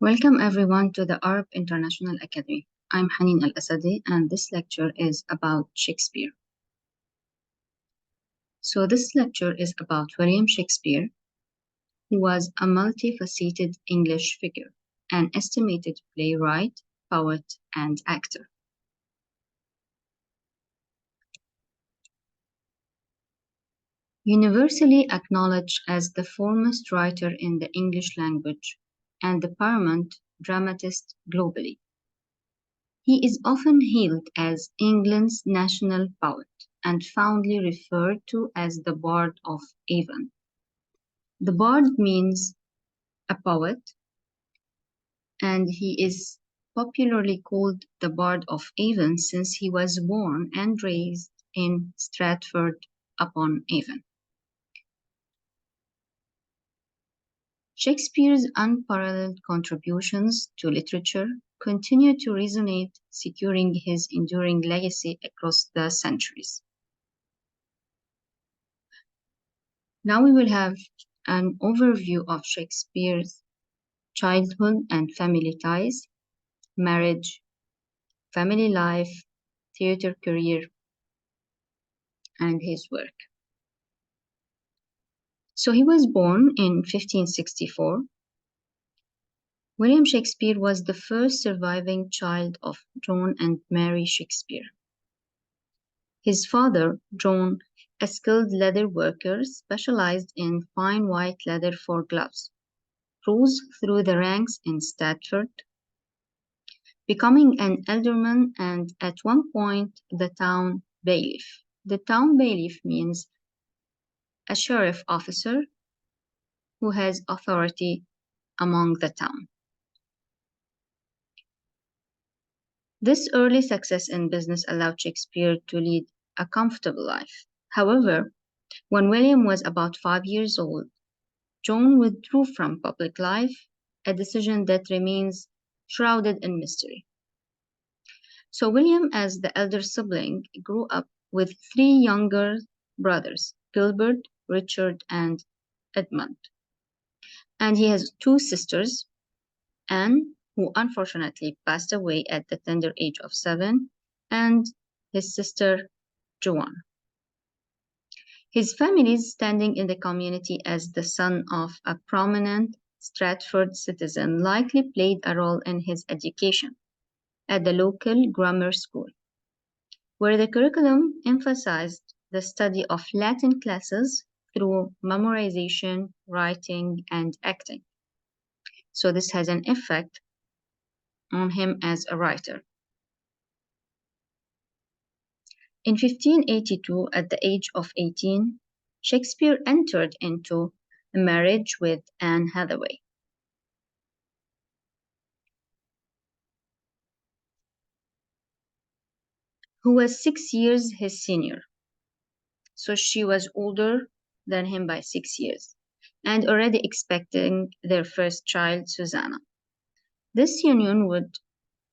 Welcome everyone to the Arab International Academy. I'm Hanin Al-Asadi and this lecture is about Shakespeare. So this lecture is about William Shakespeare, who was a multifaceted English figure, an estimated playwright, poet, and actor. Universally acknowledged as the foremost writer in the English language and the paramount dramatist globally. He is often hailed as England's national poet and fondly referred to as the Bard of Avon. The Bard means a poet, and he is popularly called the Bard of Avon since he was born and raised in Stratford-upon-Avon. Shakespeare's unparalleled contributions to literature continue to resonate, securing his enduring legacy across the centuries. Now we will have an overview of Shakespeare's childhood and family ties, marriage, family life, theater career, and his work. So he was born in 1564. William Shakespeare was the first surviving child of John and Mary Shakespeare. His father, John, a skilled leather worker, specialized in fine white leather for gloves, rose through the ranks in Stratford, becoming an alderman and at one point the town bailiff. The town bailiff means a sheriff officer who has authority among the town. This early success in business allowed Shakespeare to lead a comfortable life. However, when William was about 5 years old, John withdrew from public life, a decision that remains shrouded in mystery. So William, as the elder sibling, grew up with 3 younger brothers, Gilbert, Richard, and Edmund. And he has 2 sisters, Anne, who unfortunately passed away at the tender age of 7, and his sister, Joanne. His family's standing in the community as the son of a prominent Stratford citizen likely played a role in his education at the local grammar school, where the curriculum emphasized the study of Latin classes through memorization, writing, and acting. So this has an effect on him as a writer. In 1582, at the age of 18, Shakespeare entered into a marriage with Anne Hathaway. Who was 6 years his senior. So she was older than him by 6 years and already expecting their first child, Susanna. This union would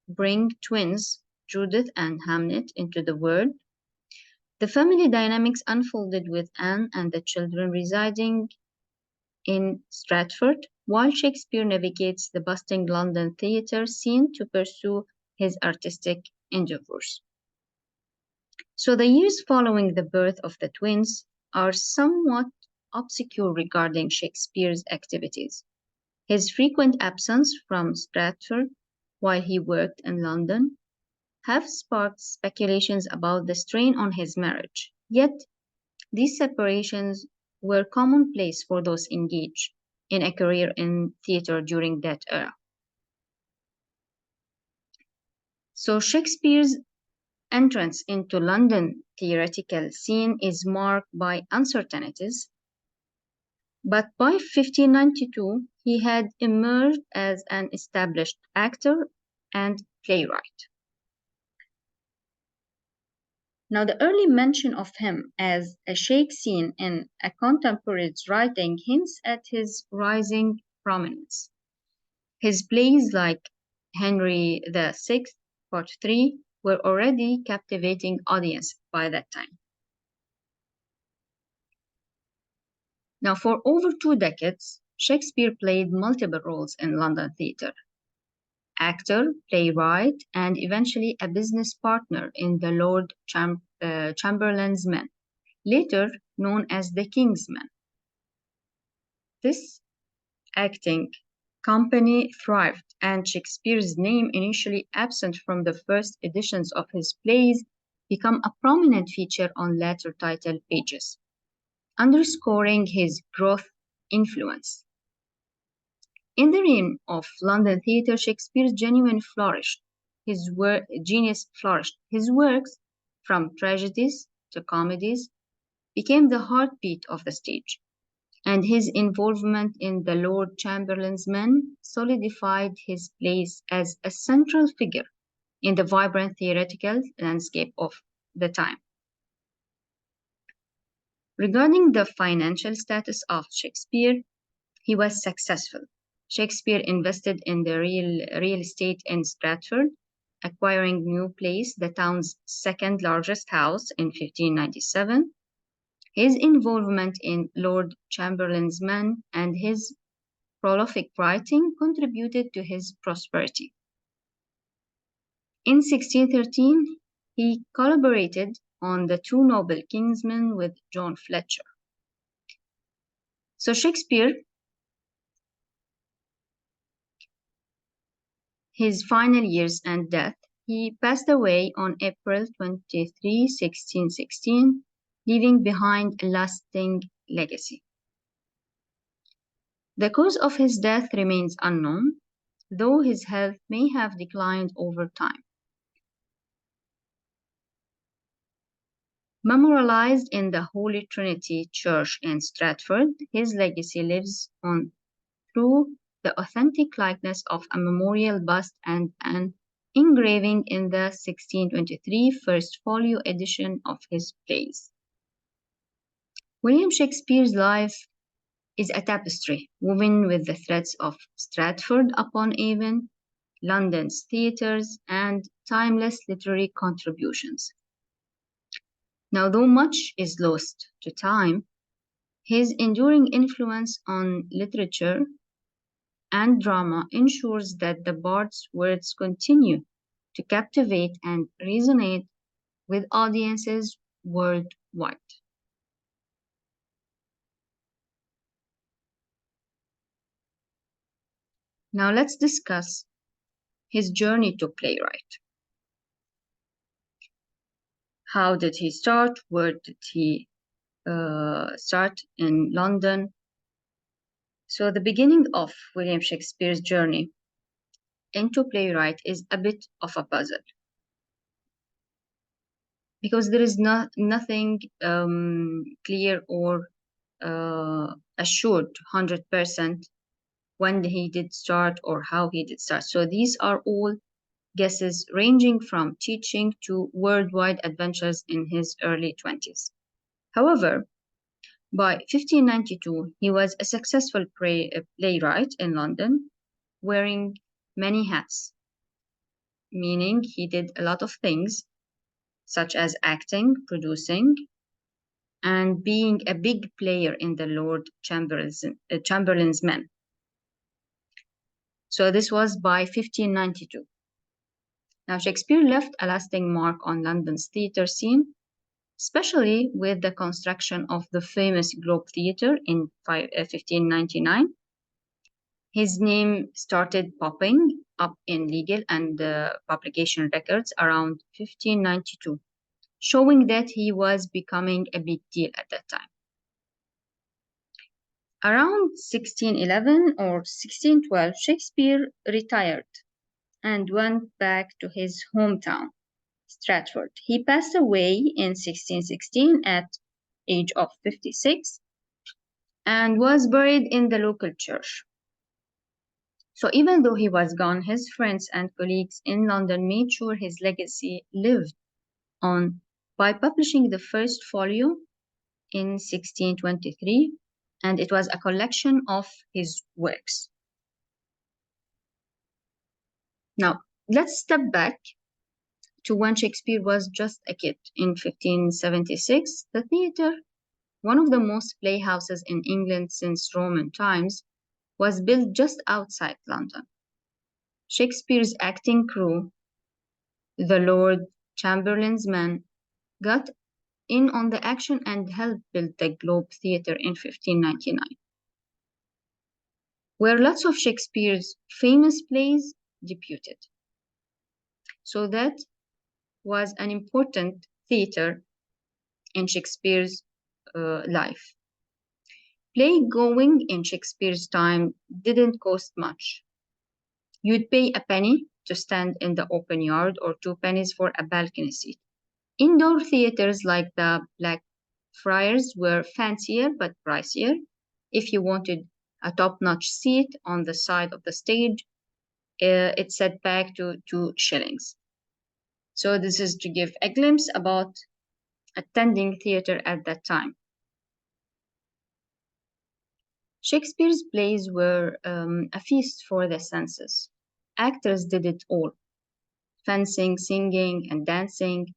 bring twins, Judith and Hamnet, into the world. The family dynamics unfolded with Anne and the children residing in Stratford, while Shakespeare navigates the bustling London theatre scene to pursue his artistic endeavors. So the years following the birth of the twins are somewhat obscure regarding Shakespeare's activities. His frequent absence from Stratford while he worked in London have sparked speculations about the strain on his marriage. Yet, these separations were commonplace for those engaged in a career in theatre during that era. So Shakespeare's entrance into London theatrical scene is marked by uncertainties, but by 1592 he had emerged as an established actor and playwright. Now, the early mention of him as a Shakespeare in a contemporary's writing hints at his rising prominence. His plays like Henry VI, Part 3, were already captivating audience by that time. Now, for over 2 decades, Shakespeare played multiple roles in London theatre, actor, playwright, and eventually a business partner in the Lord Chamberlain's Men, later known as the King's Men. This acting company thrived, and Shakespeare's name, initially absent from the first editions of his plays, became a prominent feature on later title pages, underscoring his growth influence. In the realm of London theatre, Shakespeare's genius flourished. His works, from tragedies to comedies, became the heartbeat of the stage, and his involvement in the Lord Chamberlain's Men solidified his place as a central figure in the vibrant theatrical landscape of the time. Regarding the financial status of Shakespeare, he was successful. Shakespeare invested in the real estate in Stratford, acquiring New Place, the town's second largest house, in 1597. His involvement in Lord Chamberlain's Men and his prolific writing contributed to his prosperity. In 1613, he collaborated on The Two Noble Kingsmen with John Fletcher. So Shakespeare, his final years and death, he passed away on April 23, 1616, leaving behind a lasting legacy. The cause of his death remains unknown, though his health may have declined over time. Memorialized in the Holy Trinity Church in Stratford, his legacy lives on through the authentic likeness of a memorial bust and an engraving in the 1623 first folio edition of his plays. William Shakespeare's life is a tapestry woven with the threads of Stratford-upon-Avon, London's theatres, and timeless literary contributions. Now, though much is lost to time, his enduring influence on literature and drama ensures that the bard's words continue to captivate and resonate with audiences worldwide. Now let's discuss his journey to playwright. How did he start? Where did he start in London? So the beginning of William Shakespeare's journey into playwright is a bit of a puzzle, because there is nothing clear or assured 100% when he did start or how he did start. So these are all guesses ranging from teaching to worldwide adventures in his early 20s. However, by 1592, he was a successful playwright in London, wearing many hats, meaning he did a lot of things, such as acting, producing, and being a big player in the Lord Chamberlain's Men. So this was by 1592. Now, Shakespeare left a lasting mark on London's theatre scene, especially with the construction of the famous Globe Theatre in 1599. His name started popping up in legal and publication records around 1592, showing that he was becoming a big deal at that time. Around 1611 or 1612, Shakespeare retired and went back to his hometown, Stratford. He passed away in 1616 at age of 56 and was buried in the local church. So even though he was gone, his friends and colleagues in London made sure his legacy lived on by publishing the first folio in 1623, and it was a collection of his works. Now, let's step back to when Shakespeare was just a kid. In 1576, the theatre, one of the most playhouses in England since Roman times, was built just outside London. Shakespeare's acting crew, the Lord Chamberlain's men, got in on the action and helped build the Globe Theatre in 1599, where lots of Shakespeare's famous plays debuted. So that was an important theatre in Shakespeare's life. Play-going in Shakespeare's time didn't cost much. You'd pay a penny to stand in the open yard or 2 pennies for a balcony seat. Indoor theaters like the Blackfriars were fancier but pricier. If you wanted a top-notch seat on the side of the stage, it set back to 2 shillings. So this is to give a glimpse about attending theater at that time. Shakespeare's plays were a feast for the senses. Actors did it all: fencing, singing, and dancing.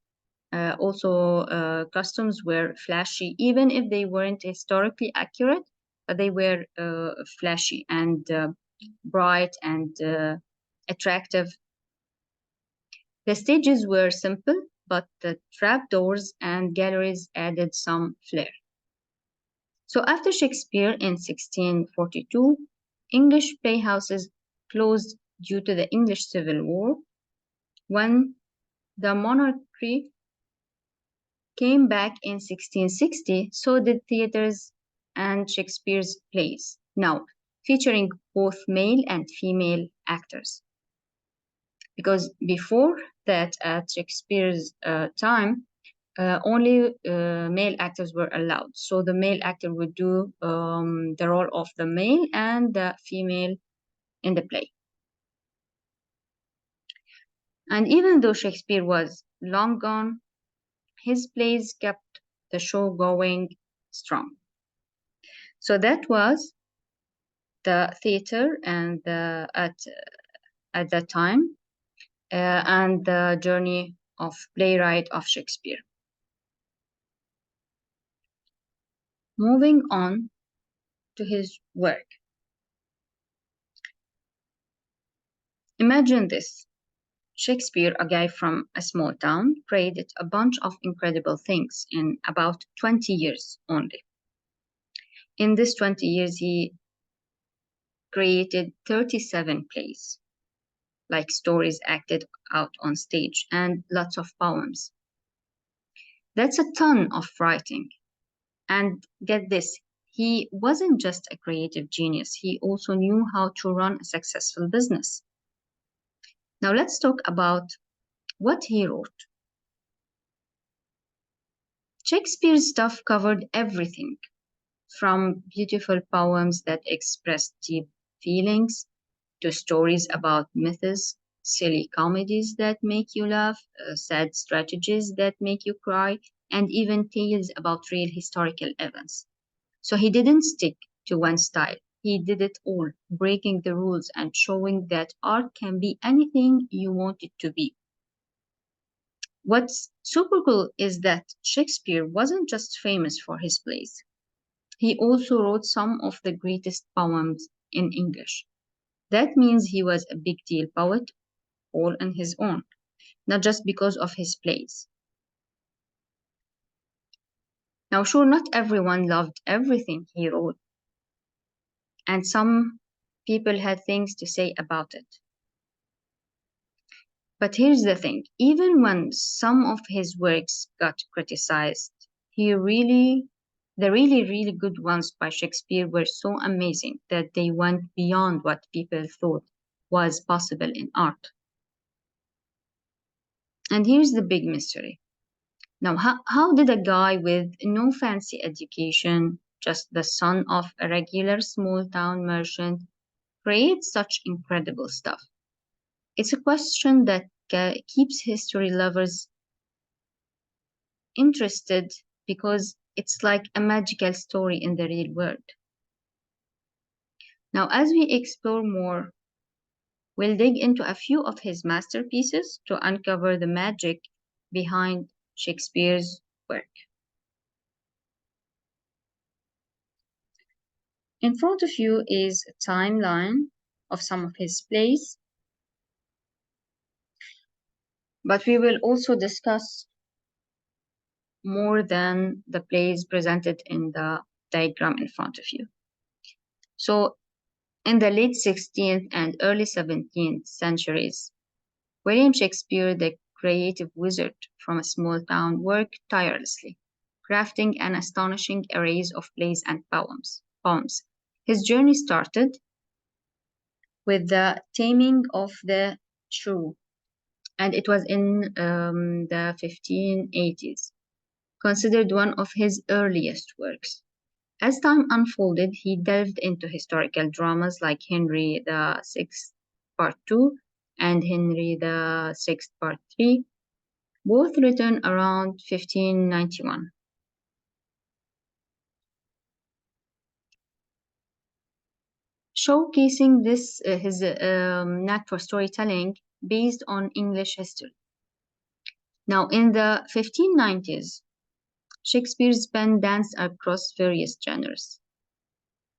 Also, costumes were flashy, even if they weren't historically accurate, but they were flashy and bright and attractive. The stages were simple, but the trapdoors and galleries added some flair. So after Shakespeare in 1642, English playhouses closed due to the English Civil War. When the monarchy came back in 1660, so did theaters and Shakespeare's plays, now featuring both male and female actors. Because before that, at Shakespeare's time, only male actors were allowed. So the male actor would do the role of the male and the female in the play. And even though Shakespeare was long gone, his plays kept the show going strong. So that was the theater and at that time and the journey of playwright of Shakespeare. Moving on to his work. Imagine this. Shakespeare, a guy from a small town, created a bunch of incredible things in about 20 years only. In this 20 years, he created 37 plays, like stories acted out on stage, and lots of poems. That's a ton of writing. And get this, he wasn't just a creative genius, he also knew how to run a successful business. Now let's talk about what he wrote. Shakespeare's stuff covered everything, from beautiful poems that expressed deep feelings to stories about myths, silly comedies that make you laugh, sad strategies that make you cry, and even tales about real historical events. So he didn't stick to one style. He did it all, breaking the rules and showing that art can be anything you want it to be. What's super cool is that Shakespeare wasn't just famous for his plays. He also wrote some of the greatest poems in English. That means he was a big deal poet all on his own, not just because of his plays. Now, sure, not everyone loved everything he wrote, and some people had things to say about it. But here's the thing, even when some of his works got criticized, the really good ones by Shakespeare were so amazing that they went beyond what people thought was possible in art. And here's the big mystery. Now, how did a guy with no fancy education, just the son of a regular small town merchant, create such incredible stuff? It's a question that keeps history lovers interested because it's like a magical story in the real world. Now, as we explore more, we'll dig into a few of his masterpieces to uncover the magic behind Shakespeare's work. In front of you is a timeline of some of his plays. But we will also discuss more than the plays presented in the diagram in front of you. So in the late 16th and early 17th centuries, William Shakespeare, the creative wizard from a small town, worked tirelessly, crafting an astonishing array of plays and poems. His journey started with the Taming of the Shrew, and it was in the 1580s, considered one of his earliest works. As time unfolded, he delved into historical dramas like Henry VI Part 2 and Henry VI Part 3, both written around 1591. Showcasing his knack for storytelling based on English history. Now, in the 1590s, Shakespeare's pen danced across various genres.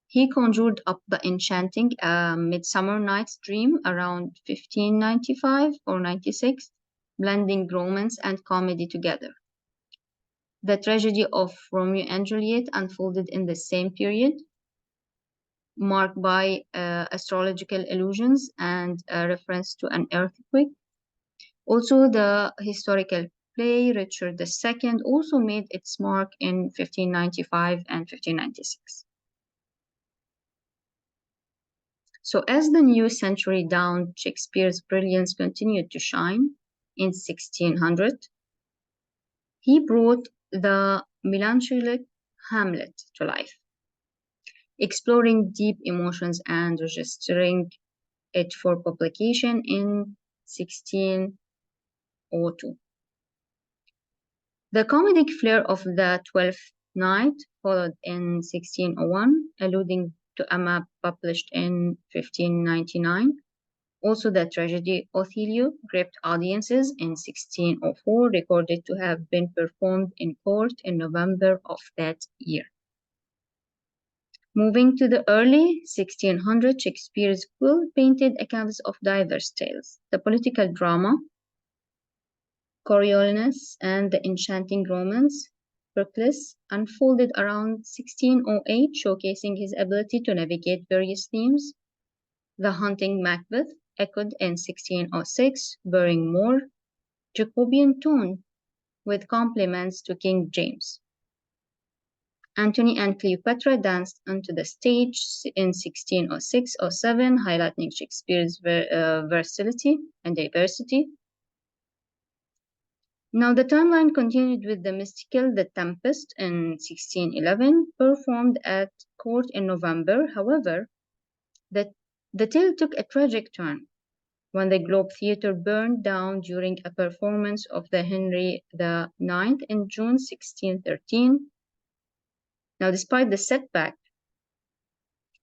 He conjured up the enchanting Midsummer Night's Dream around 1595 or 96, blending romance and comedy together. The tragedy of Romeo and Juliet unfolded in the same period, marked by astrological illusions and a reference to an earthquake. Also, the historical play Richard II also made its mark in 1595 and 1596. So as the new century dawned, Shakespeare's brilliance continued to shine. In 1600, he brought the melancholic Hamlet to life, exploring deep emotions and registering it for publication in 1602. The comedic flair of the Twelfth Night followed in 1601, alluding to a map published in 1599. Also, the tragedy Othello gripped audiences in 1604, recorded to have been performed in court in November of that year. Moving to the early 1600s, Shakespeare's quill painted a canvas of diverse tales. The political drama, Coriolanus, and the enchanting romance, Proclus, unfolded around 1608, showcasing his ability to navigate various themes. The Hunting Macbeth echoed in 1606, bearing more Jacobean tone with compliments to King James. Antony and Cleopatra danced onto the stage in 1606-07, highlighting Shakespeare's versatility and diversity. Now the timeline continued with the mystical The Tempest in 1611, performed at court in November. However, the tale took a tragic turn when the Globe Theatre burned down during a performance of the Henry IX in June 1613. Now, despite the setback,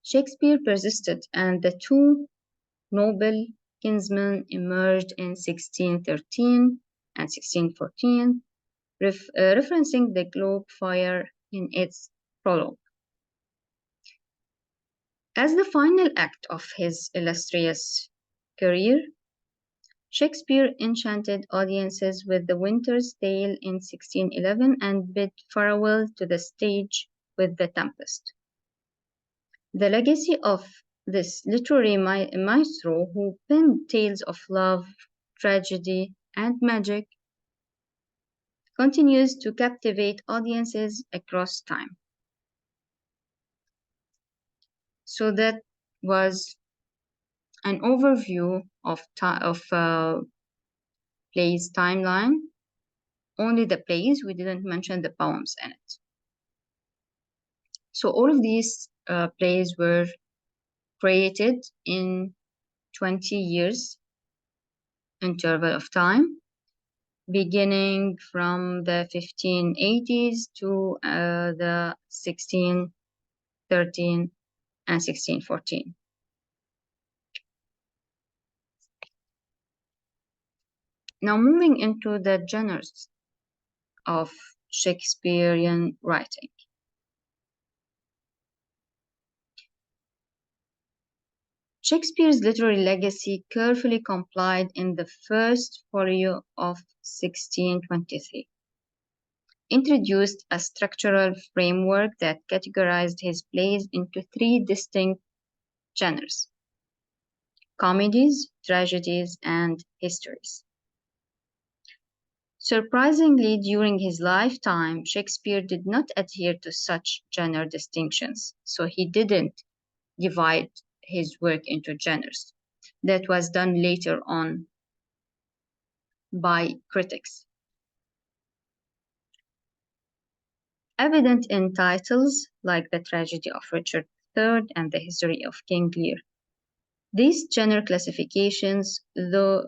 Shakespeare persisted, and the two noble kinsmen emerged in 1613 and 1614, referencing the Globe fire in its prologue. As the final act of his illustrious career, Shakespeare enchanted audiences with The Winter's Tale in 1611 and bid farewell to the stage with The Tempest. The legacy of this literary maestro, who penned tales of love, tragedy, and magic, continues to captivate audiences across time. So that was an overview of plays timeline. Only the plays, we didn't mention the poems in it. So all of these plays were created in 20 years interval of time, beginning from the 1580s to the 1613 and 1614. Now moving into the genres of Shakespearean writing. Shakespeare's literary legacy carefully complied in the first folio of 1623, introduced a structural framework that categorized his plays into three distinct genres: comedies, tragedies, and histories. Surprisingly, during his lifetime, Shakespeare did not adhere to such genre distinctions, so he didn't divide his work into genres. That was done later on by critics. Evident in titles like The Tragedy of Richard III and The History of King Lear. These genre classifications, though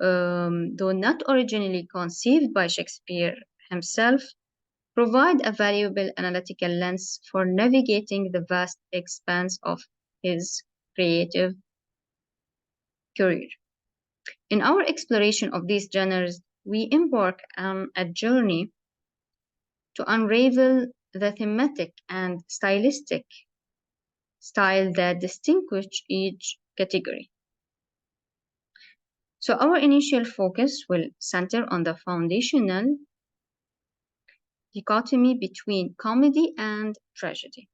not originally conceived by Shakespeare himself, provide a valuable analytical lens for navigating the vast expanse of his creative career. In our exploration of these genres, we embark on a journey to unravel the thematic and stylistic style that distinguish each category. So our initial focus will center on the foundational dichotomy between comedy and tragedy,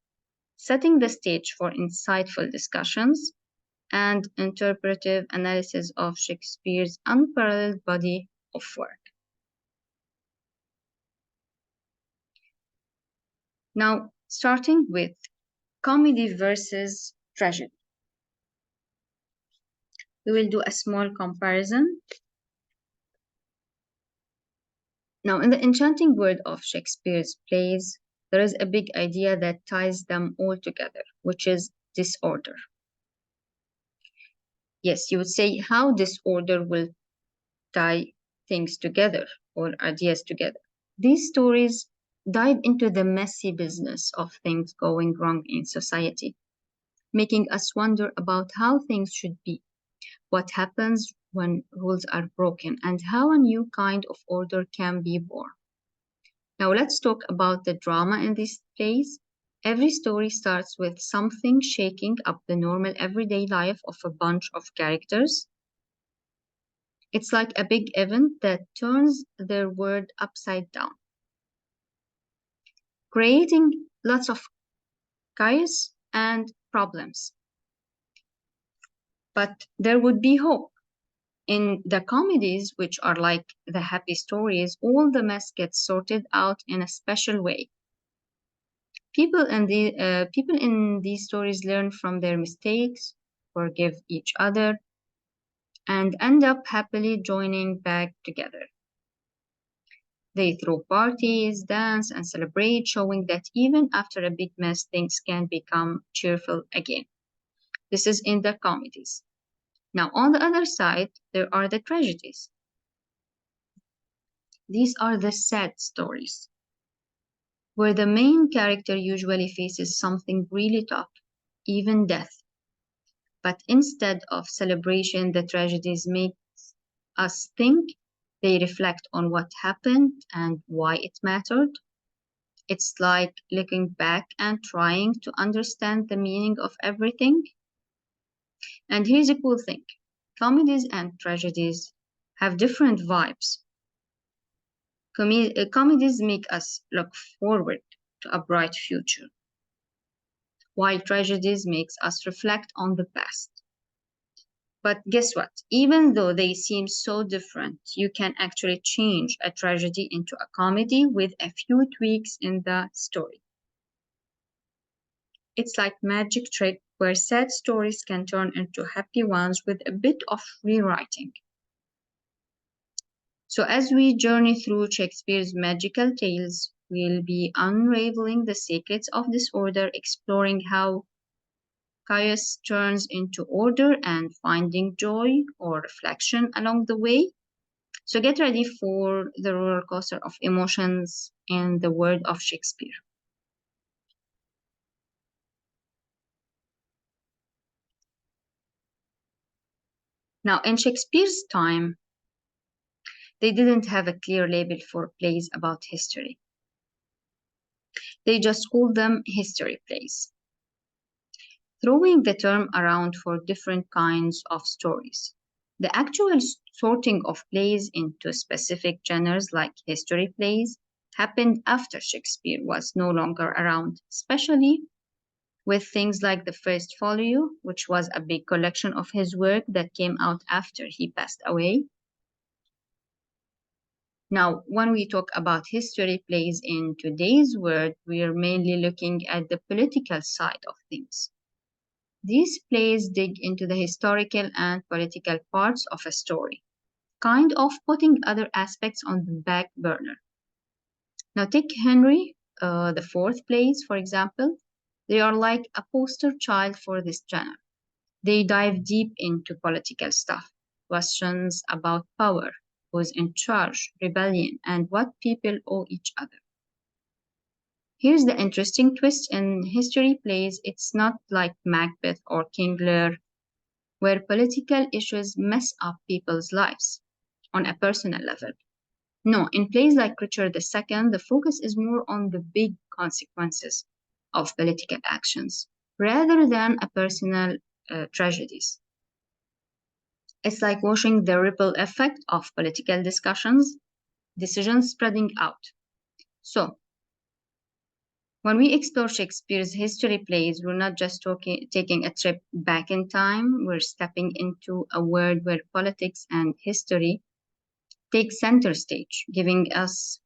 setting the stage for insightful discussions and interpretive analysis of Shakespeare's unparalleled body of work. Now, starting with comedy versus tragedy. We will do a small comparison. Now, in the enchanting world of Shakespeare's plays, there is a big idea that ties them all together, which is disorder. Yes, you would say how disorder will tie things together or ideas together. These stories dive into the messy business of things going wrong in society, making us wonder about how things should be, what happens when rules are broken, and how a new kind of order can be born. Now let's talk about the drama in these plays. Every story starts with something shaking up the normal everyday life of a bunch of characters. It's like a big event that turns their world upside down, creating lots of chaos and problems. But there would be hope. In the comedies, which are like the happy stories, all the mess gets sorted out in a special way. People in these stories learn from their mistakes, forgive each other, and end up happily joining back together. They throw parties, dance, and celebrate, showing that even after a big mess, things can become cheerful again. This is in the comedies. Now, on the other side, there are the tragedies. These are the sad stories, where the main character usually faces something really tough, even death. But instead of celebration, the tragedies make us think. They reflect on what happened and why it mattered. It's like looking back and trying to understand the meaning of everything. And here's a cool thing. Comedies and tragedies have different vibes. Comedies make us look forward to a bright future, while tragedies makes us reflect on the past. But guess what? Even though they seem so different, you can actually change a tragedy into a comedy with a few tweaks in the story. It's like magic trick where sad stories can turn into happy ones with a bit of rewriting. So as we journey through Shakespeare's magical tales, we'll be unraveling the secrets of disorder, exploring how chaos turns into order, and finding joy or reflection along the way. So get ready for the roller coaster of emotions in the world of Shakespeare. Now, in Shakespeare's time, they didn't have a clear label for plays about history. They just called them history plays. throwing the term around for different kinds of stories. The actual sorting of plays into specific genres like history plays happened after Shakespeare was no longer around, especially with things like the First Folio, which was a big collection of his work that came out after he passed away. Now, when we talk about history plays in today's world, we are mainly looking at the political side of things. These plays dig into the historical and political parts of a story, kind of putting other aspects on the back burner. Now, take Henry the Fourth plays, for example. They are like a poster child for this genre. They dive deep into political stuff, questions about power, who's in charge, rebellion, and what people owe each other. Here's the interesting twist in history plays. It's not like Macbeth or King Lear, where political issues mess up people's lives on a personal level. No, in plays like Richard II, the focus is more on the big consequences of political actions rather than a personal tragedies. It's like watching the ripple effect of political decisions spreading out. So, when we explore Shakespeare's history plays, we're not just taking a trip back in time, we're stepping into a world where politics and history take center stage, giving us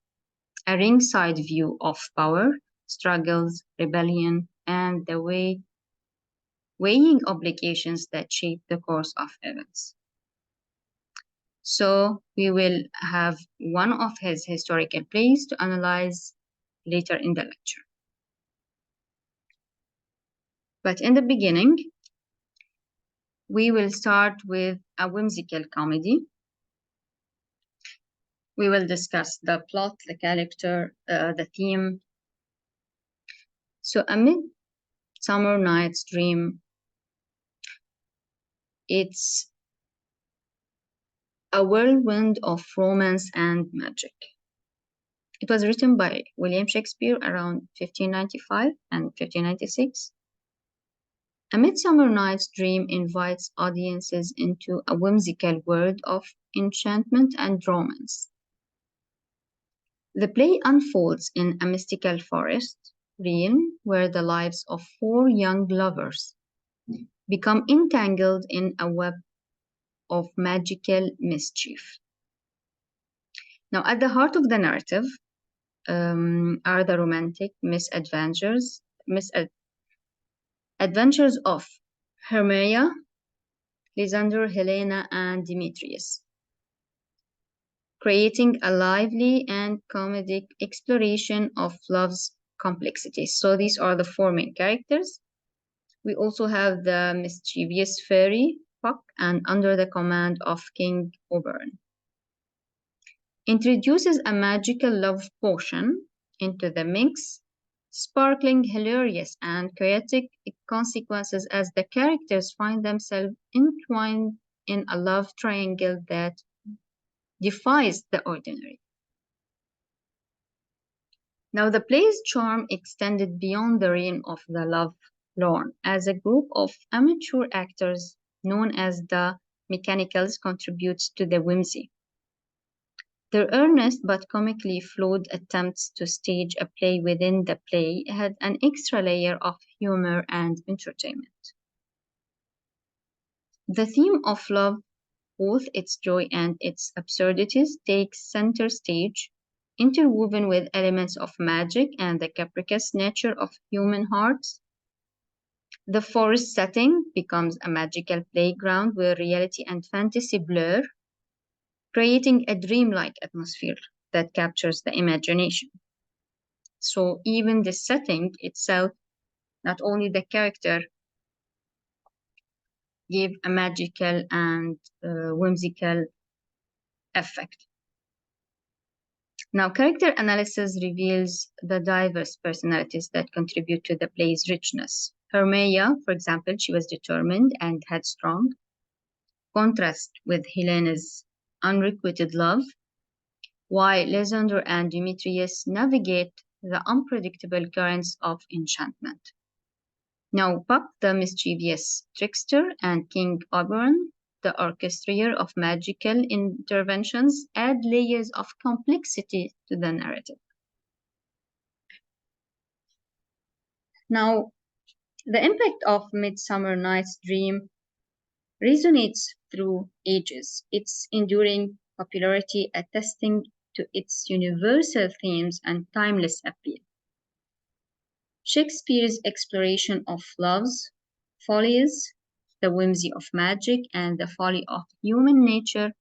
a ringside view of power, struggles, rebellion, and the weighing obligations that shape the course of events. So we will have one of his historical plays to analyze later in the lecture. But in the beginning, we will start with a whimsical comedy. We will discuss the plot, the character, the theme. So, A Midsummer Night's Dream, it's a whirlwind of romance and magic. It was written by William Shakespeare around 1595 and 1596. A Midsummer Night's Dream invites audiences into a whimsical world of enchantment and romance. The play unfolds in a mystical forest realm where the lives of four young lovers become entangled in a web of magical mischief. Now, at the heart of the narrative are the romantic misadventures of Hermia, Lysander, Helena, and Demetrius, creating a lively and comedic exploration of love's complexities. So these are the four main characters. We also have the mischievous fairy, Puck, and under the command of King Oberon. Introduces a magical love potion into the mix, sparkling, hilarious, and chaotic consequences as the characters find themselves entwined in a love triangle that defies the ordinary. Now, the play's charm extended beyond the realm of the love-lorn, as a group of amateur actors known as the Mechanicals contributes to the whimsy. Their earnest but comically flawed attempts to stage a play within the play had an extra layer of humor and entertainment. The theme of love, both its joy and its absurdities, takes center stage, interwoven with elements of magic and the capricious nature of human hearts. The forest setting becomes a magical playground where reality and fantasy blur, creating a dreamlike atmosphere that captures the imagination. So even the setting itself, not only the character, gave a magical and whimsical effect. Now, character analysis reveals the diverse personalities that contribute to the play's richness. Hermia, for example, she was determined and headstrong, contrast with Helena's unrequited love, while Lysander and Demetrius navigate the unpredictable currents of enchantment. Now, Puck, the mischievous trickster, and King Oberon, the orchestrator of magical interventions, add layers of complexity to the narrative. Now, the impact of Midsummer Night's Dream resonates through ages, its enduring popularity attesting to its universal themes and timeless appeal. Shakespeare's exploration of love's follies, the whimsy of magic, and the folly of human nature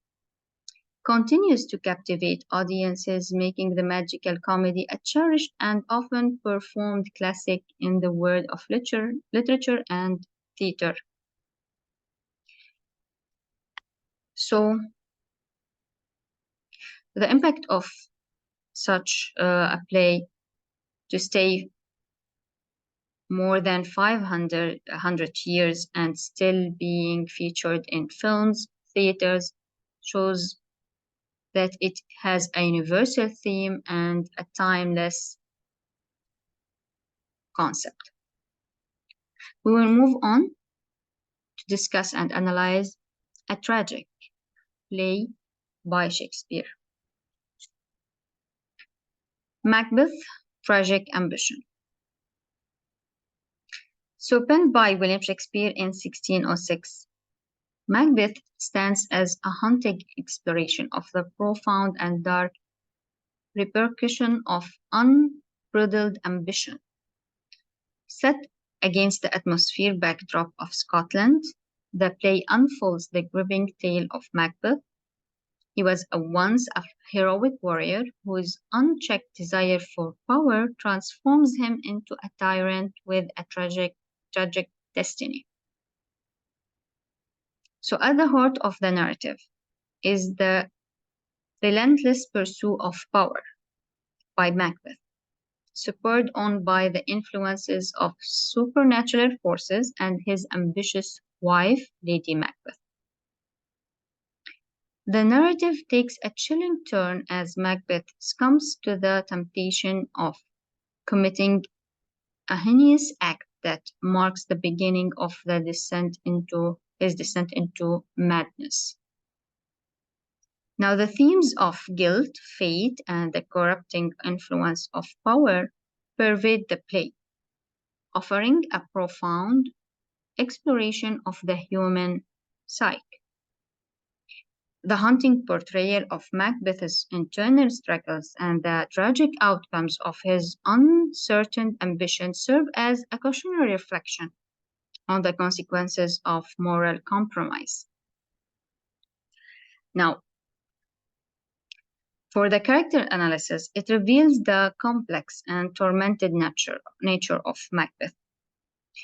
continues to captivate audiences, making the magical comedy a cherished and often performed classic in the world of literature and theater. So, the impact of such a play to stay more than 500 years and still being featured in films, theaters, shows that it has a universal theme and a timeless concept. We will move on to discuss and analyze a tragic play by Shakespeare. Macbeth, Tragic Ambition. So penned by William Shakespeare in 1606, Macbeth stands as a haunting exploration of the profound and dark repercussion of unbridled ambition. Set against the atmospheric backdrop of Scotland, the play unfolds the gripping tale of Macbeth. He was once a heroic warrior whose unchecked desire for power transforms him into a tyrant with a tragic destiny. So at the heart of the narrative is the relentless pursuit of power by Macbeth, spurred on by the influences of supernatural forces and his ambitious wife, Lady Macbeth. The narrative takes a chilling turn as Macbeth succumbs to the temptation of committing a heinous act that marks the beginning of his descent into madness. Now, the themes of guilt, fate, and the corrupting influence of power pervade the play, offering a profound exploration of the human psyche. The haunting portrayal of Macbeth's internal struggles and the tragic outcomes of his uncertain ambition serve as a cautionary reflection on the consequences of moral compromise. Now, for the character analysis, it reveals the complex and tormented nature of Macbeth.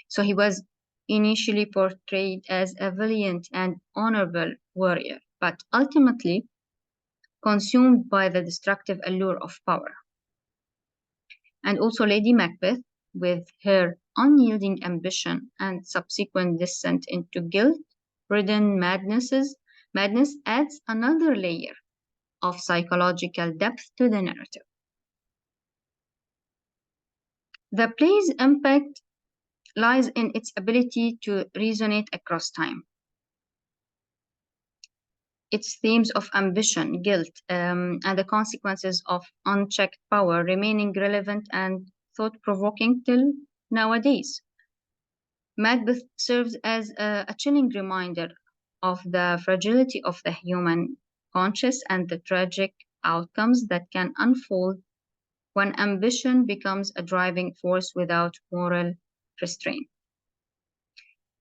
So he was initially portrayed as a valiant and honorable warrior, but ultimately consumed by the destructive allure of power. And also Lady Macbeth, with her unyielding ambition and subsequent descent into guilt-ridden madness adds another layer of psychological depth to the narrative. The play's impact lies in its ability to resonate across time. Its themes of ambition, guilt, and the consequences of unchecked power remaining relevant and thought-provoking till nowadays. Macbeth serves as a chilling reminder of the fragility of the human conscience and the tragic outcomes that can unfold when ambition becomes a driving force without moral restraint.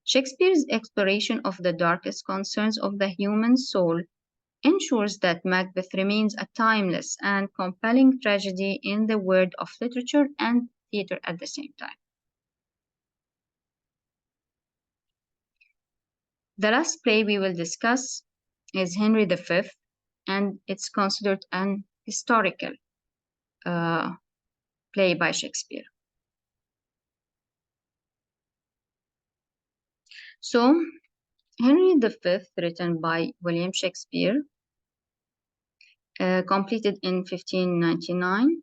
Shakespeare's exploration of the darkest concerns of the human soul ensures that Macbeth remains a timeless and compelling tragedy in the world of literature and theater at the same time. The last play we will discuss is Henry V, and it's considered an historical play by Shakespeare. So, Henry V, written by William Shakespeare, completed in 1599,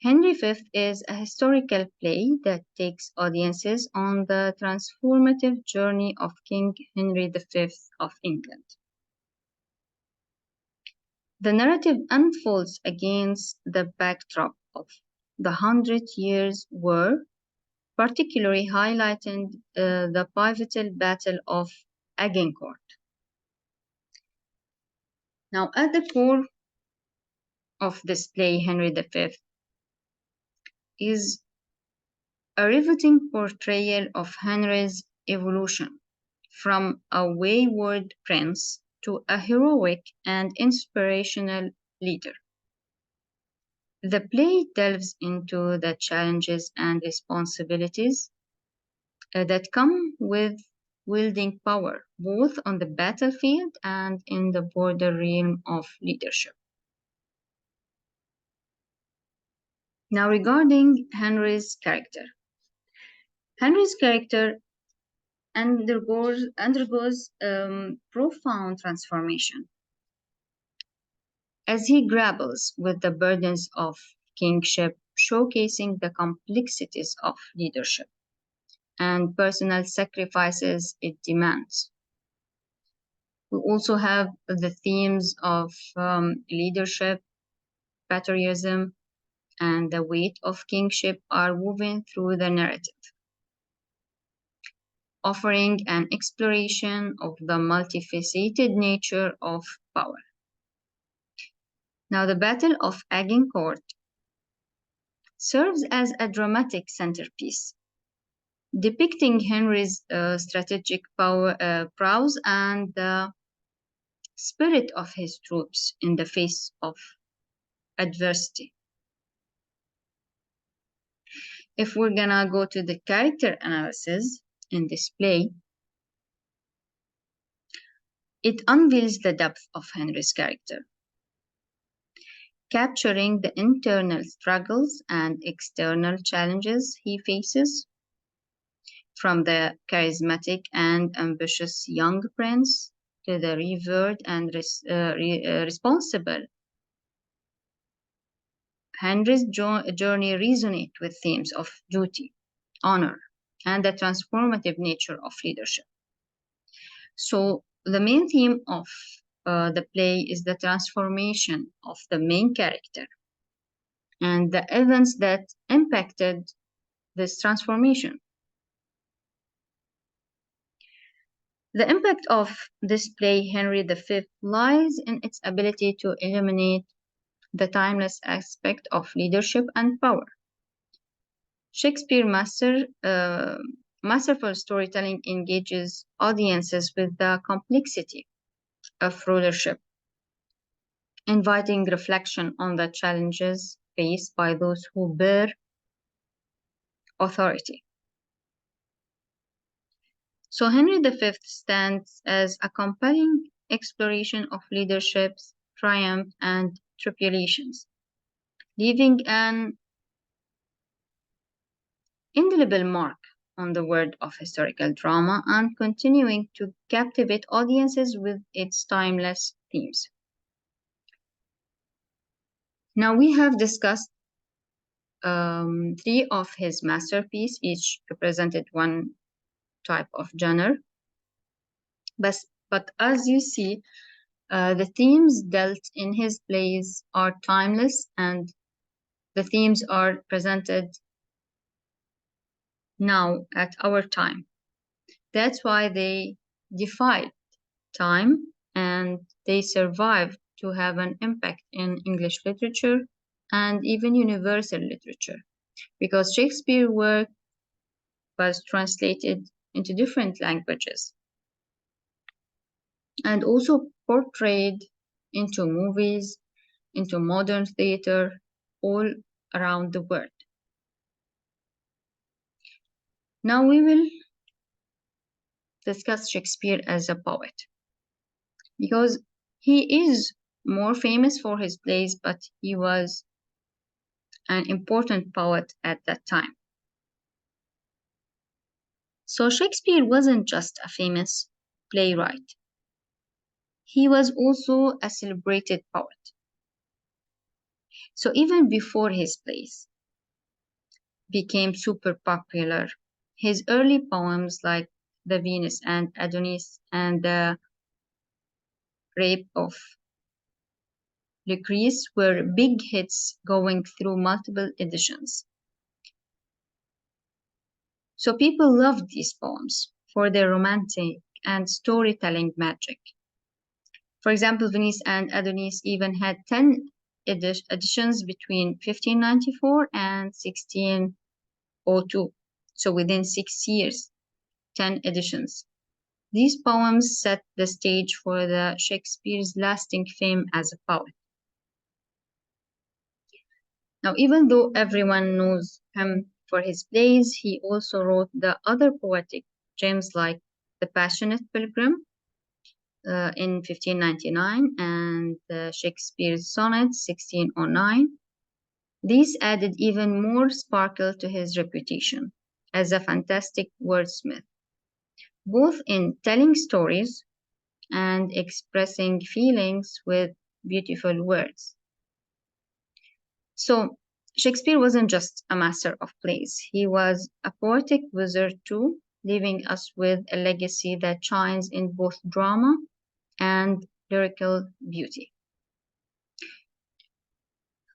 Henry V is a historical play that takes audiences on the transformative journey of King Henry V of England. The narrative unfolds against the backdrop of the Hundred Years' War, particularly highlighting the pivotal Battle of Agincourt. Now, at the core of this play, Henry V is a riveting portrayal of Henry's evolution from a wayward prince to a heroic and inspirational leader. The play delves into the challenges and responsibilities that come with wielding power, both on the battlefield and in the broader realm of leadership. Now, regarding Henry's character. Henry's character undergoes profound transformation as he grapples with the burdens of kingship, showcasing the complexities of leadership and personal sacrifices it demands. We also have the themes of leadership, patriotism, and the weight of kingship are woven through the narrative, offering an exploration of the multifaceted nature of power. Now, the Battle of Agincourt serves as a dramatic centerpiece, depicting Henry's strategic prowess and the spirit of his troops in the face of adversity. If we're gonna go to the character analysis in this play, it unveils the depth of Henry's character, capturing the internal struggles and external challenges he faces, from the charismatic and ambitious young prince to the revered and responsible. Henry's journey resonates with themes of duty, honor, and the transformative nature of leadership. So the main theme of the play is the transformation of the main character and the events that impacted this transformation. The impact of this play, Henry V, lies in its ability to illuminate the timeless aspect of leadership and power. Shakespeare's masterful storytelling engages audiences with the complexity of rulership, inviting reflection on the challenges faced by those who bear authority. So Henry V stands as a compelling exploration of leadership's triumph and tribulations, leaving an indelible mark on the world of historical drama and continuing to captivate audiences with its timeless themes. Now we have discussed three of his masterpieces, each represented one type of genre. But as you see, the themes dealt in his plays are timeless, and the themes are presented now at our time. That's why they defied time and they survived to have an impact in English literature and even universal literature, because Shakespeare's work was translated into different languages and also portrayed into movies, into modern theater, all around the world. Now we will discuss Shakespeare as a poet, because he is more famous for his plays, but he was an important poet at that time. So Shakespeare wasn't just a famous playwright. He was also a celebrated poet. So even before his plays, became super popular. His early poems like The Venus and Adonis and The Rape of Lucrece were big hits going through multiple editions. So people loved these poems for their romantic and storytelling magic. For example, Venus and Adonis even had 10 editions between 1594 and 1602. So within 6 years, 10 editions. These poems set the stage for the Shakespeare's lasting fame as a poet. Now, even though everyone knows him for his plays, he also wrote the other poetic gems like The Passionate Pilgrim in 1599 and Shakespeare's Sonnet 1609. These added even more sparkle to his reputation as a fantastic wordsmith, both in telling stories and expressing feelings with beautiful words. So, Shakespeare wasn't just a master of plays, he was a poetic wizard too, leaving us with a legacy that shines in both drama and lyrical beauty.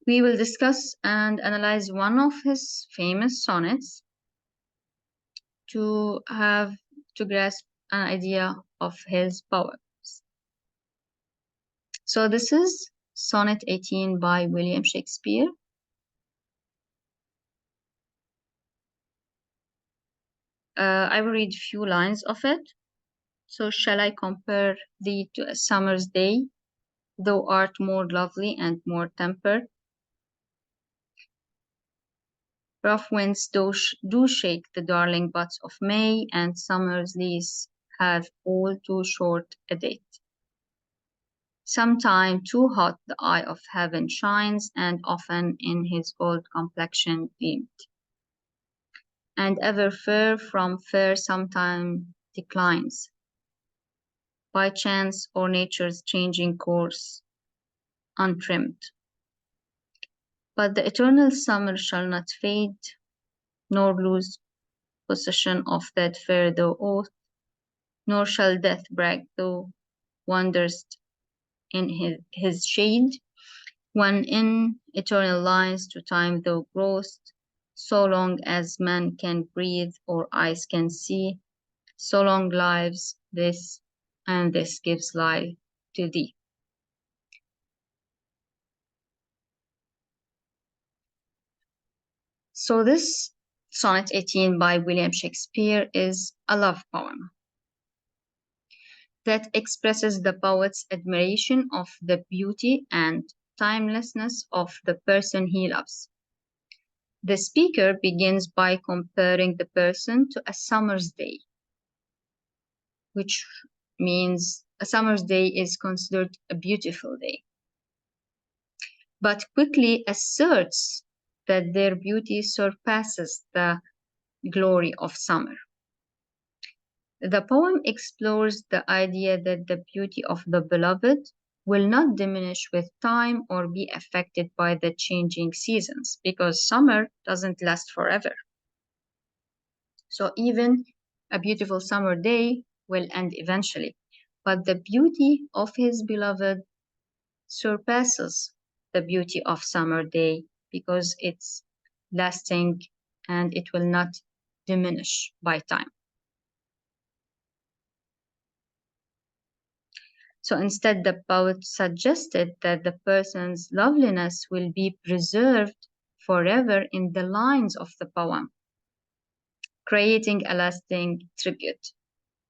We will discuss and analyze one of his famous sonnets to grasp an idea of his poems. So this is Sonnet 18 by William Shakespeare. I will read a few lines of it. So shall I compare thee to a summer's day, thou art more lovely and more tempered? Rough winds do shake the darling buds of May, and summer's lease hath all too short a date. Sometime too hot the eye of heaven shines, and often in his gold complexion gleamed. And ever fair from fair sometime declines, by chance or nature's changing course, untrimmed. But the eternal summer shall not fade, nor lose possession of that fair thou oath, nor shall death brag thou wanderest in his shade, when in eternal lines to time thou growest, so long as man can breathe or eyes can see, so long lives this, and this gives life to thee. So this Sonnet 18 by William Shakespeare is a love poem that expresses the poet's admiration of the beauty and timelessness of the person he loves. The speaker begins by comparing the person to a summer's day, which means a summer's day is considered a beautiful day, but quickly asserts that their beauty surpasses the glory of summer. The poem explores the idea that the beauty of the beloved will not diminish with time or be affected by the changing seasons, because summer doesn't last forever. So even a beautiful summer day will end eventually, but the beauty of his beloved surpasses the beauty of summer day because it's lasting and it will not diminish by time. So instead, the poet suggested that the person's loveliness will be preserved forever in the lines of the poem, creating a lasting tribute.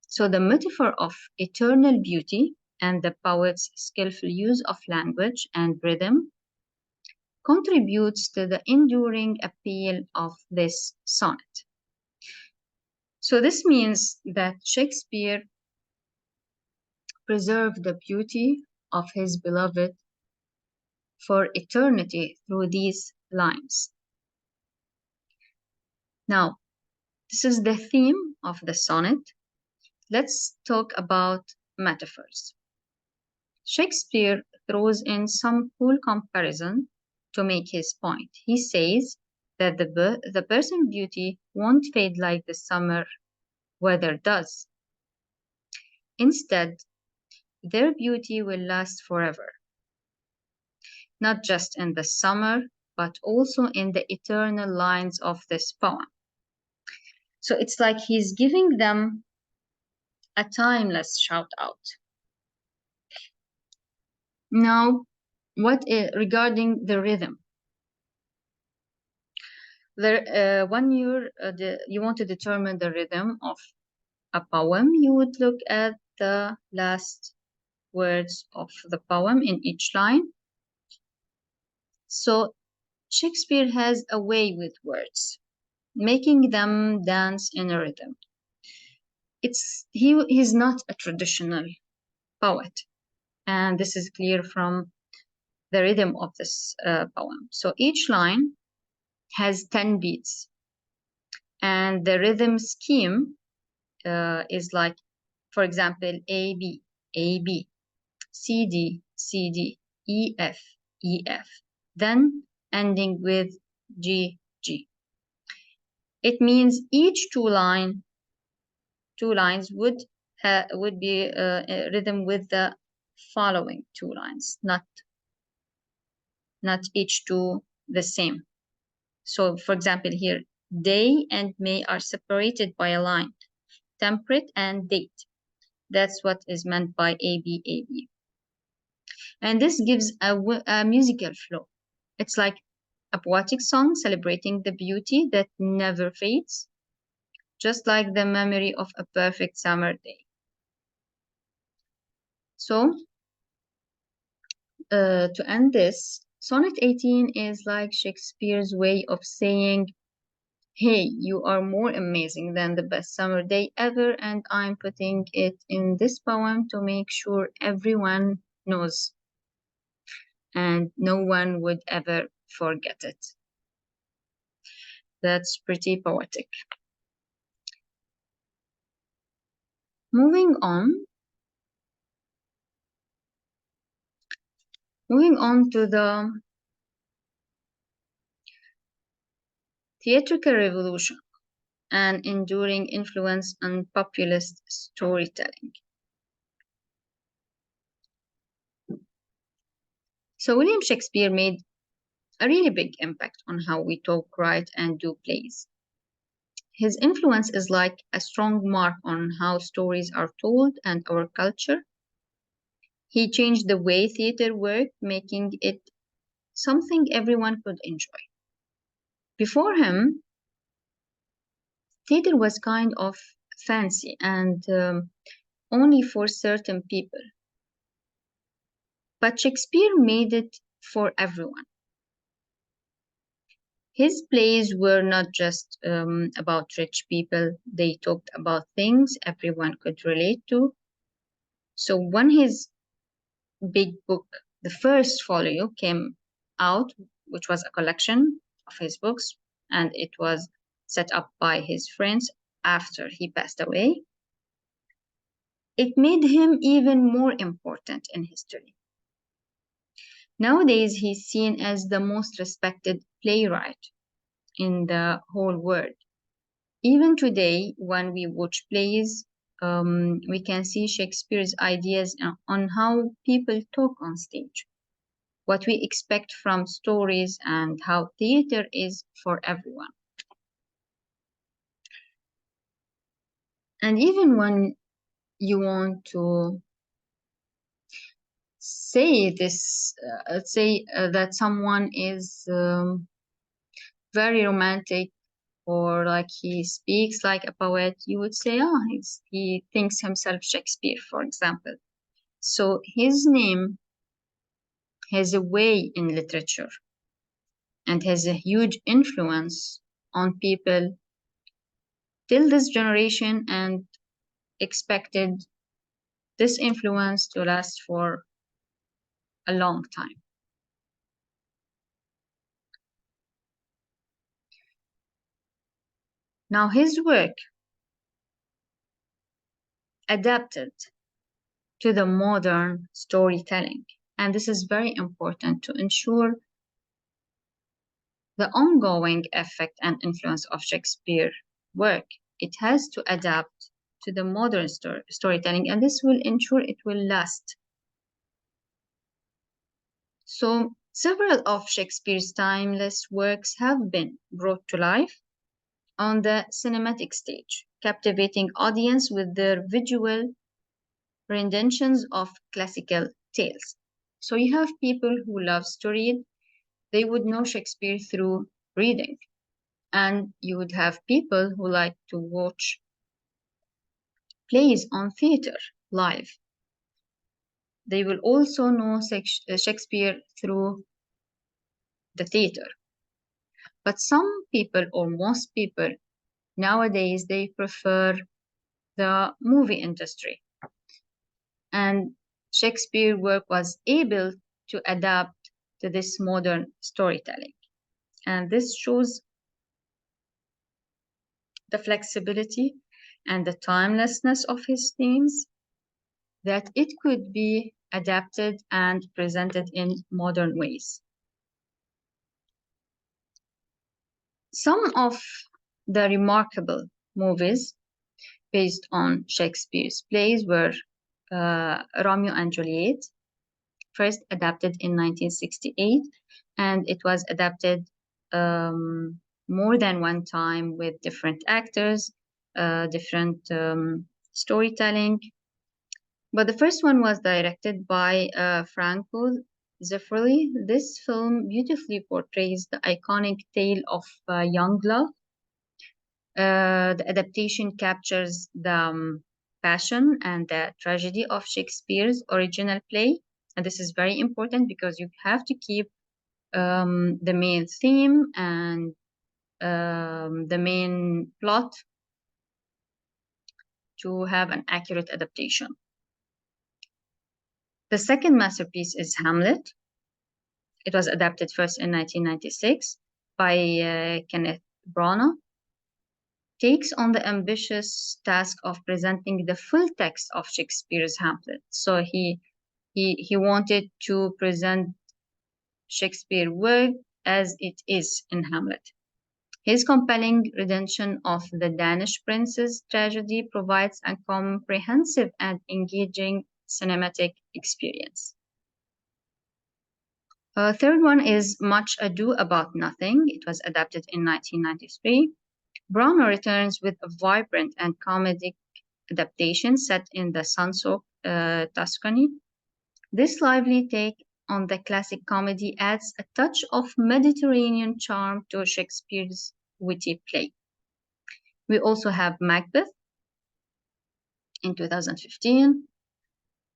So the metaphor of eternal beauty and the poet's skillful use of language and rhythm contributes to the enduring appeal of this sonnet. So this means that Shakespeare preserved the beauty of his beloved for eternity through these lines. Now, this is the theme of the sonnet. Let's talk about metaphors. Shakespeare throws in some cool comparison to make his point. He says, that the person's beauty won't fade like the summer weather does. Instead, their beauty will last forever, not just in the summer, but also in the eternal lines of this poem. So it's like he's giving them a timeless shout out. Now, regarding the rhythm? When you want to determine the rhythm of a poem, you would look at the last words of the poem in each line. So Shakespeare has a way with words, making them dance in a rhythm. He's not a traditional poet, and this is clear from the rhythm of this poem. So each line has 10 beats, and the rhythm scheme is like, for example, A B, C D, E F, then ending with G. It means each two lines would be a rhythm with the following two lines, not each two the same. So, for example, here, day and May are separated by a line, temperate and date. That's what is meant by AB. And this gives a musical flow. It's like a poetic song celebrating the beauty that never fades, just like the memory of a perfect summer day. So, to end this, Sonnet 18 is like Shakespeare's way of saying, hey, you are more amazing than the best summer day ever, and I'm putting it in this poem to make sure everyone knows and no one would ever forget it. That's pretty poetic. Moving on to the theatrical revolution, an enduring influence on populist storytelling. So William Shakespeare made a really big impact on how we talk, write, and do plays. His influence is like a strong mark on how stories are told and our culture. He changed the way theater worked, making it something everyone could enjoy. Before him, theater was kind of fancy and only for certain people. But Shakespeare made it for everyone. His plays were not just about rich people. They talked about things everyone could relate to. So when his big book, the first folio, came out, which was a collection of his books, and it was set up by his friends after he passed away, it made him even more important in history. Nowadays, he's seen as the most respected playwright in the whole world. Even today, when we watch plays, we can see Shakespeare's ideas on how people talk on stage, what we expect from stories, and how theater is for everyone. And even when you want to say this, that someone is very romantic, or like he speaks like a poet, you would say, he thinks himself Shakespeare, for example. So his name has a way in literature and has a huge influence on people till this generation, and expected this influence to last for a long time. Now his work adapted to the modern storytelling, and this is very important to ensure the ongoing effect and influence of Shakespeare's work. It has to adapt to the modern storytelling, and this will ensure it will last. So, several of Shakespeare's timeless works have been brought to life on the cinematic stage, captivating audience with their visual renditions of classical tales. So you have people who love to read, they would know Shakespeare through reading. And you would have people who like to watch plays on theater live. They will also know Shakespeare through the theater. But some people, or most people nowadays, they prefer the movie industry. And Shakespeare's work was able to adapt to this modern storytelling. And this shows the flexibility and the timelessness of his themes, that it could be adapted and presented in modern ways. Some of the remarkable movies based on Shakespeare's plays were Romeo and Juliet, first adapted in 1968, and it was adapted more than one time with different actors, different storytelling. But the first one was directed by Franco Zeffirelli. This film beautifully portrays the iconic tale of young love. The adaptation captures the passion and the tragedy of Shakespeare's original play. And this is very important because you have to keep the main theme and the main plot to have an accurate adaptation. The second masterpiece is Hamlet. It was adapted first in 1996 by Kenneth Branagh. Takes on the ambitious task of presenting the full text of Shakespeare's Hamlet. So he wanted to present Shakespeare's work as it is in Hamlet. His compelling rendition of the Danish prince's tragedy provides a comprehensive and engaging cinematic experience. Third one is Much Ado About Nothing. It was adapted in 1993. Branagh returns with a vibrant and comedic adaptation set in the sun-soaked Tuscany. This lively take on the classic comedy adds a touch of Mediterranean charm to Shakespeare's witty play. We also have Macbeth in 2015.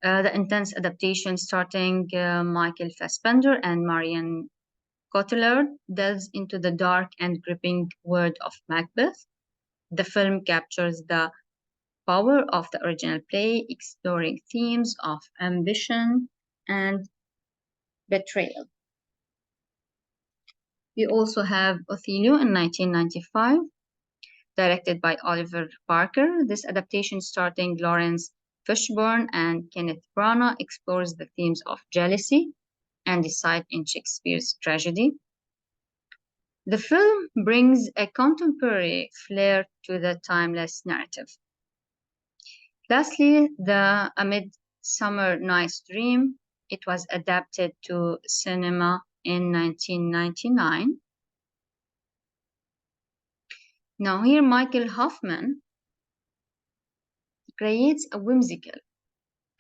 The intense adaptation starring Michael Fassbender and Marion Cotillard delves into the dark and gripping world of Macbeth. The film captures the power of the original play, exploring themes of ambition and betrayal. We also have Othello in 1995, directed by Oliver Parker. This adaptation starring Lawrence Fishburne and Kenneth Branagh explores the themes of jealousy and deceit in Shakespeare's tragedy. The film brings a contemporary flair to the timeless narrative. Lastly, the A Midsummer Night's Dream. It was adapted to cinema in 1999. Now here, Michael Hoffman creates a whimsical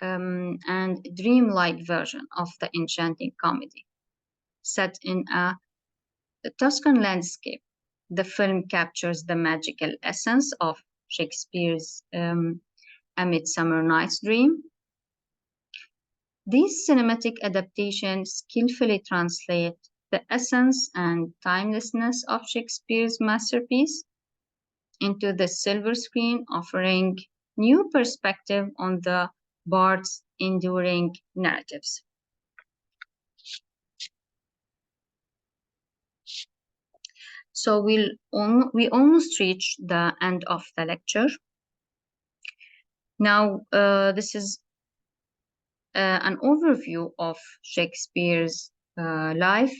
and dreamlike version of the enchanting comedy set in a Tuscan landscape. The film captures the magical essence of Shakespeare's A Midsummer Night's Dream. These cinematic adaptations skillfully translate the essence and timelessness of Shakespeare's masterpiece into the silver screen, offering new perspective on the bard's enduring narratives. So we almost reached the end of the lecture. Now, this is an overview of Shakespeare's life,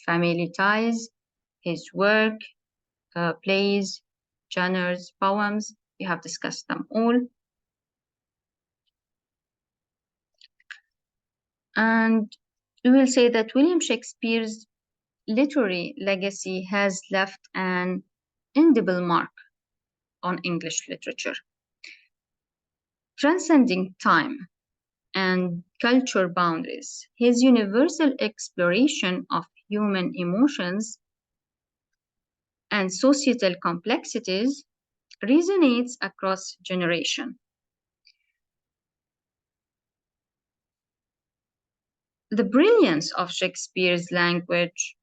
family ties, his work, plays, genres, poems. We have discussed them all. And we will say that William Shakespeare's literary legacy has left an indelible mark on English literature, transcending time and culture boundaries. His universal exploration of human emotions and societal complexities resonates across generations. The brilliance of Shakespeare's language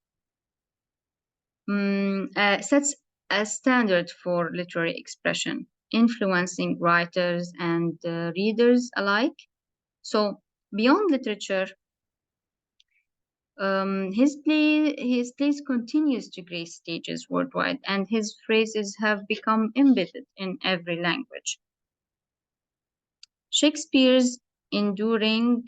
sets a standard for literary expression, influencing writers and readers alike. So, beyond literature, his plays continues to grace stages worldwide, and his phrases have become embedded in every language. Shakespeare's enduring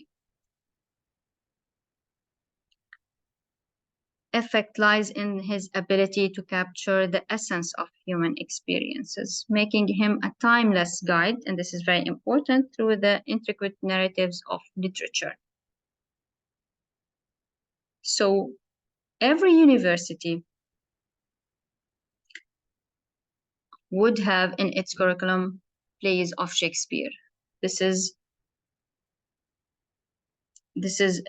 effect lies in his ability to capture the essence of human experiences, making him a timeless guide, and this is very important, through the intricate narratives of literature. So every university would have in its curriculum plays of Shakespeare. This is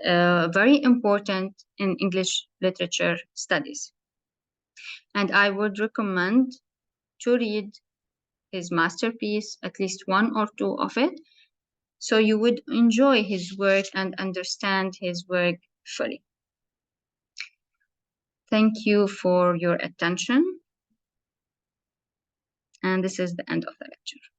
very important in English literature studies. And I would recommend to read his masterpiece, at least one or two of it, so you would enjoy his work and understand his work fully. Thank you for your attention. And this is the end of the lecture.